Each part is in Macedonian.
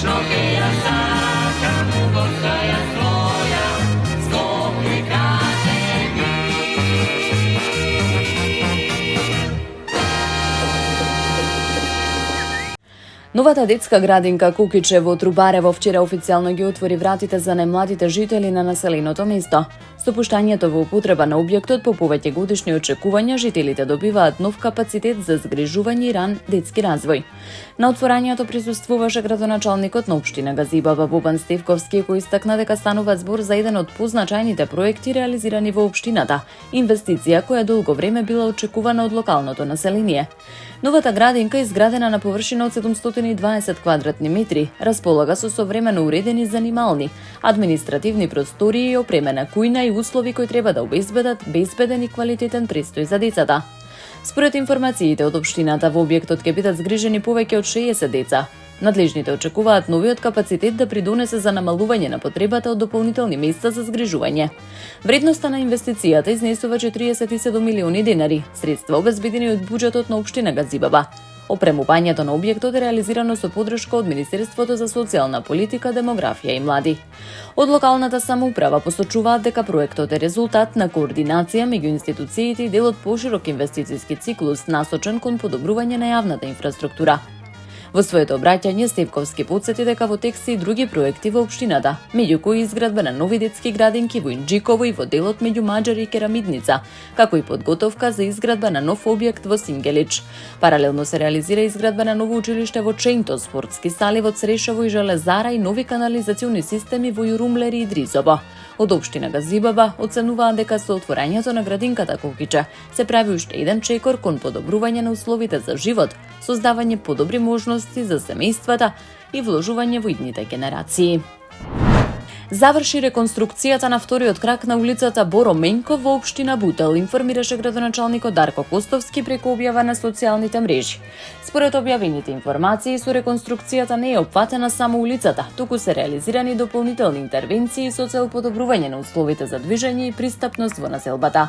Вечно ќе ја сакам, горка ја своја, Скопје кажи ми. Новата детска градинка Кукиче во Трубарево вчера официјално ги отвори вратите за најмладите жители на населеното место. Со пуштањето во употреба на објектот по повеќе годишни очекувања, жителите добиваат нов капацитет за згрижување и ран детски развој. На отворањето присуствуваше градоначалникот на општина Газибаба Бобан Стевковски, кој истакна дека станува збор за еден од позначајните проекти реализирани во општината, инвестиција која долго време била очекувана од локалното население. Новата градинка, изградена на површина од 720 квадратни метри, располага со современо уредени занимални, административни простории и опремена кујна и услови кои треба да обезбедат безбеден и квалитетен престој за децата. Според информациите од општината, во објектот ќе бидат згрижени повеќе од 60 деца. Надлежните очекуваат новиот капацитет да придонесе за намалување на потребата од дополнителни места за згрижување. Вредноста на инвестицијата изнесува 47 милиони денари, средства обезбедени од буџетот на општина Газибаба. Опремувањето на објектот е реализирано со подршка од Министерството за социјална политика, демографија и млади. Од локалната самоуправа посочуваат дека проектот е резултат на координација меѓу институциите и дел од поширок инвестициски циклус насочен кон подобрување на јавната инфраструктура. Во своето обраќање, Стевковски потсети дека во текст се и други проекти во општината, меѓу кои изградба на нови детски градинки во Инџиково и во делот меѓу Маџари и Керамидница, како и подготовка за изградба на нов објект во Сингелич. Паралелно се реализира изградба на ново училиште во Чејнто, спортски сали во Црешево и Железара и нови канализациони системи во Јурумлери и Дризово. Од општина Газибаба оценуваат дека со отворањето на градинката Кукиче се прави уште еден чекор кон подобрување на условите за живот, создавање подобри можности за семејствата и вложување во идните генерации. Заврши реконструкцијата на вториот крак на улицата Боро Менков во општина Бутел, информираше градоначалникот Дарко Костовски преку објава на социјалните мрежи. Според објавените информации, со реконструкцијата не е опфатена само улицата, туку се реализирани дополнителни интервенции со цел подобрување на условите за движење и пристапност во населбата.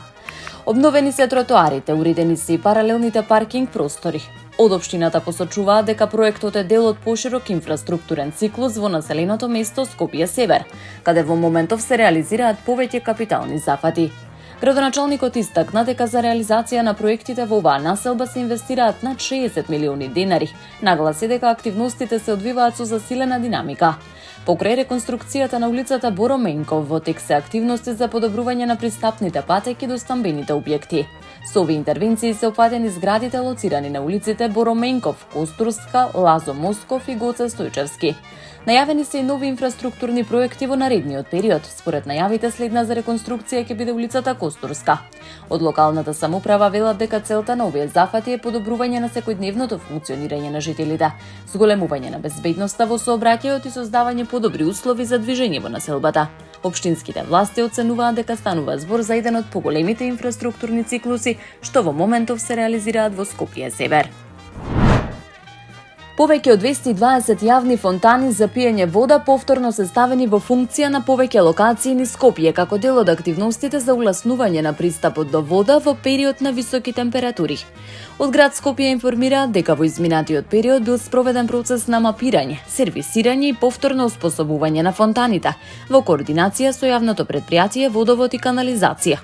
Обновени се тротоарите, уредени се и паралелните паркинг простори. Од општината посочуваат дека проектот е дел од поширок инфраструктурен циклус во населеното место Скопје Север, каде во моментов се реализираат повеќе капитални зафати. Градоначалникот истакна дека за реализација на проектите во оваа населба се инвестираат над 60 милиони денари. Нагласи дека активностите се одвиваат со засилена динамика. Покрај реконструкцијата на улицата Боро Менков, во тек се активности за подобрување на пристапните патеки до стамбените објекти. Со овие интервенции се опфатени зградите лоцирани на улиците Боро Менков, Костурска, Лазо Москов и Гоце Стојчевски. Најавени се и нови инфраструктурни проекти во наредниот период. Според најавите, следна за реконструкција ќе биде улицата Костурска. Од локалната самоуправа велат дека целта на овие зафати е подобрување на секојдневното функционирање на жителите, зголемување на безбедноста во сообраќајот и создавање подобри услови за движење во населбата. Општинските власти оценуваат дека станува збор за еден од поголемите инфраструктурни циклуси што во моментов се реализираат во Скопје Север. Повеќе од 220 јавни фонтани за пиење вода повторно се ставени во функција на повеќе локации низ Скопје како дел од активностите за улеснување на пристапот до вода во период на високи температури. Од град Скопје информираат дека во изминатиот период бил спроведен процес на мапирање, сервисирање и повторно успособување на фонтаните во координација со јавното претпријатие Водовод и канализација.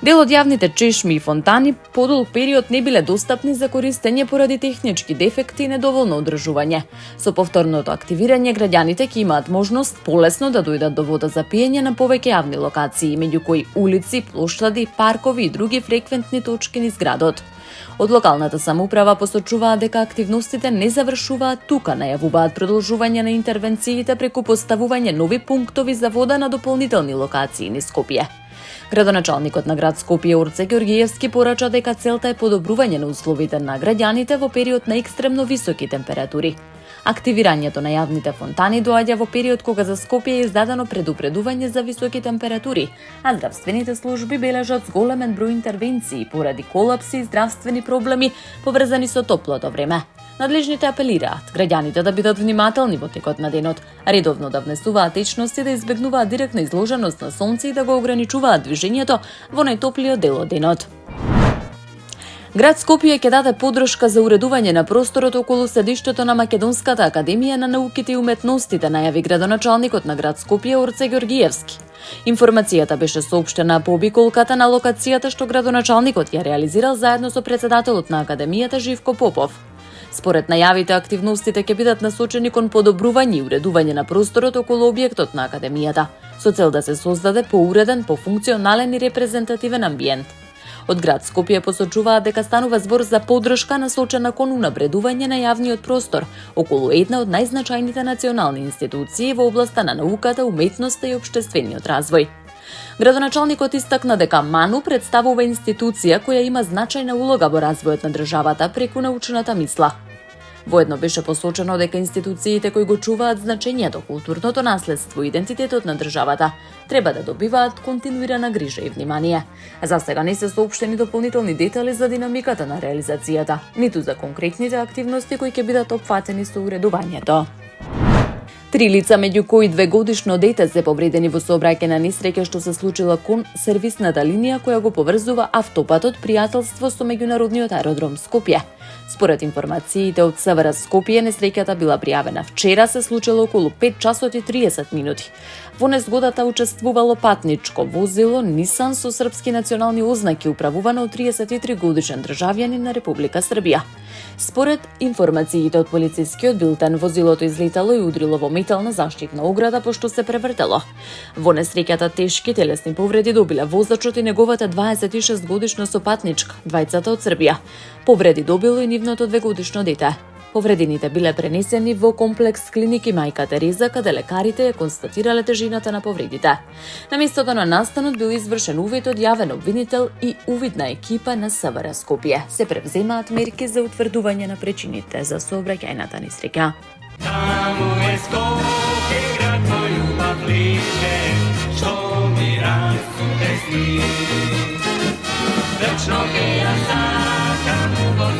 Дел од јавните чешми и фонтани подолг период не биле достапни за користење поради технички дефекти и недоволно одржување. Со повторното активирање, граѓаните ќе имаат можност полесно да дојдат до вода за пиење на повеќе јавни локации, меѓу кои улици, плоштади, паркови и други фреквентни точки низ градот. Од локалната самоуправа посочуваат дека активностите не завршуваат тука, најавуваат продолжување на интервенциите преку поставување нови пунктови за вода на дополнителни локации низ Скопје. Градоначалникот на град Скопје Орце Ѓоргиевски порача дека целта е подобрување на условите на граѓаните во период на екстремно високи температури. Активирањето на јавните фонтани доаѓа во период кога за Скопје е издадено предупредување за високи температури, а здравствените служби бележат зголемен број интервенции поради колапси и здравствени проблеми поврзани со топлото време. Надлежните апелираат граѓаните да бидат внимателни во текот на денот, редовно да внесуваат течности, да избегнуваат директна изложеност на сонце и да го ограничуваат движењето во најтоплиот дел од денот. Град Скопје ќе даде поддршка за уредување на просторот околу седиштето на Македонската академија на науките и уметностите, најави градоначалникот на град Скопје Орце Ѓоргиевски. Информацијата беше соопштена по обиколката на локацијата што градоначалникот ја реализирал заедно со претседателот на академијата Живко Попов. Според најавите, активностите ќе бидат насочени кон подобрување и уредување на просторот околу објектот на академијата, со цел да се создаде поуреден, пофункционален и репрезентативен амбиент. Од град Скопје посочуваат дека станува збор за поддршка насочена кон унапредување на јавниот простор околу една од најзначајните национални институции во областа на науката, уметноста и општествениот развој. Градоначалникот истакна дека МАНУ представува институција која има значајна улога во развојот на државата преку научната мисла. Воедно беше посочено дека институциите кои го чуваат значењето, културното наследство и идентитетот на државата треба да добиваат континуирана грижа и внимание. За сега не се соопштени дополнителни детали за динамиката на реализацијата, ниту за конкретните активности кои ќе бидат опфатени со уредувањето. 3 лица, меѓу кои 2-годишно дете, се повредени во сообраќајна несреќа што се случила кон сервисната линија која го поврзува автопатот пријателство со меѓународниот аеродром Скопје. Според информациите од СВР Скопје, несреќата била пријавена вчера, се случила околу 5 часот и 30 минути. Во незгодата учествувало патничко возило Нисан со српски национални ознаки, управувано од 33 годишен државјанин на Република Србија. Според информациите од полицискиот билтен, возилото излетало и удрило во метална заштитна ограда пошто се превртело. Во несреќата тешки телесни повреди добиле возачот и неговата 26 годишна сопатничка, двајцата од Србија. Повреди добило и нивното 2-годишно дете. Повредените биле пренесени во комплекс клиники Мајка Тереза, каде лекарите ја констатирале тежината на повредите. На местото на настанот бил извршен увид од јавен обвинител и увидна екипа на СВР Скопје. Се превземаат мерки за утврдување на причините за сообраќајната несреќа. Таму е Скопје, град мој љубав лише, што ми расуте сни. Вечно ќе ја сакам во